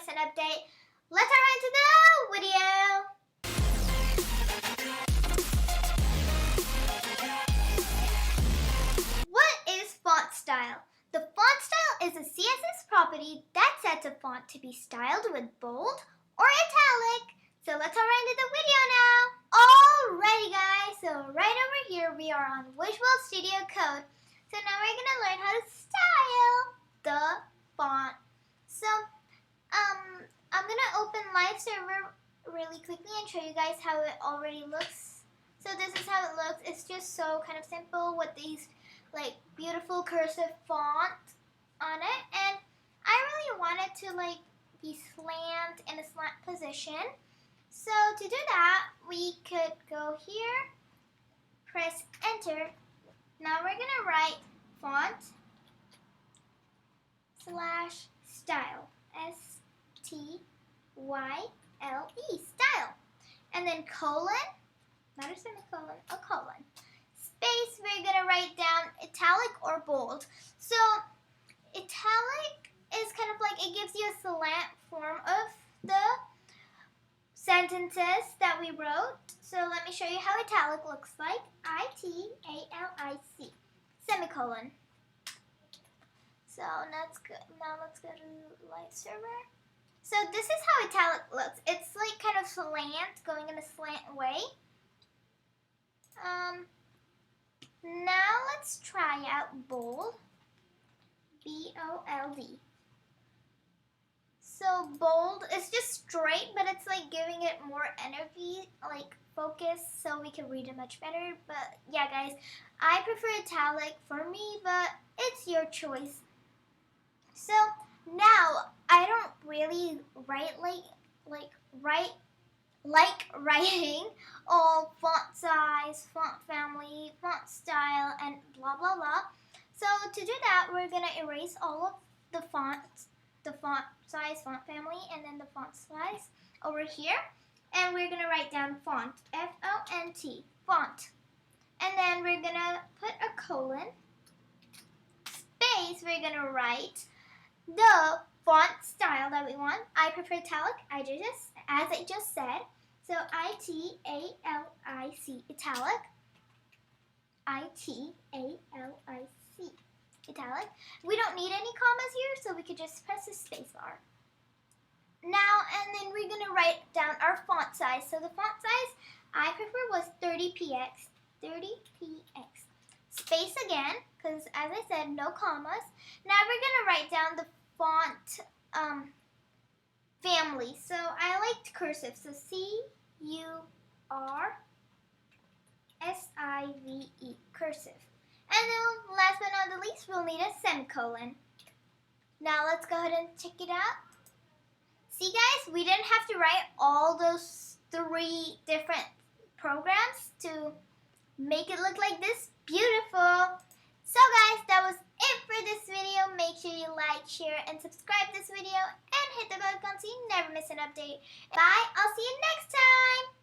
miss an update. Let's hop into the video. What is font style? The font style is a CSS property that sets a font to be styled with bold or italic. So let's hop into the video now. Alrighty guys, so right over here we are on Visual Studio Code. So now we're going to learn how to style the font. So I'm going to open Live Server really quickly and show you guys how it already looks. So this is how it looks. It's just so kind of simple with these like beautiful cursive font on it. And I really want it to like be slant in a slant position. So to do that, we could go here, press enter. Now we're going to write font / style, S-T-Y-L-E, style. And then colon, not a semicolon, a colon. Space, we're going to write down italic or bold. So italic is kind of like, it gives you a slant form of the sentences that we wrote. So let me show you how italic looks like. I-T-A-L-I-C, semicolon. So let's go to Live Server. So this is how italic looks. It's like kind of slant, going in a slant way. Now let's try out bold. B-O-L-D. So bold is just straight, but it's like giving it more energy, like focus, so we can read it much better. But yeah, guys, I prefer italic for me, but it's your choice. So now I don't really write writing all font size, font family, font style, and blah blah blah. So to do that, we're gonna erase all of the fonts, the font size, font family, and then the font size over here. And we're going to write down font, F-O-N-T, font. And then we're going to put a colon, space, we're going to write the font style that we want. I prefer italic, as I just said. So I-T-A-L-I-C, italic, I-T-A-L-I-C. Italic. We don't need any commas here, so we could just press the space bar. Now, and then we're going to write down our font size. So the font size I prefer was 30px. 30px. Space again, because as I said, no commas. Now we're going to write down the font family. So I liked cursive. So C-U-R-S-I-V-E, cursive. And then last but not the least, we'll need a semicolon. Now let's go ahead and check it out. See guys, we didn't have to write all those 3 different programs to make it look like this. Beautiful. So guys, that was it for this video. Make sure you like, share, and subscribe this video. And hit the bell icon so you never miss an update. Bye, I'll see you next time.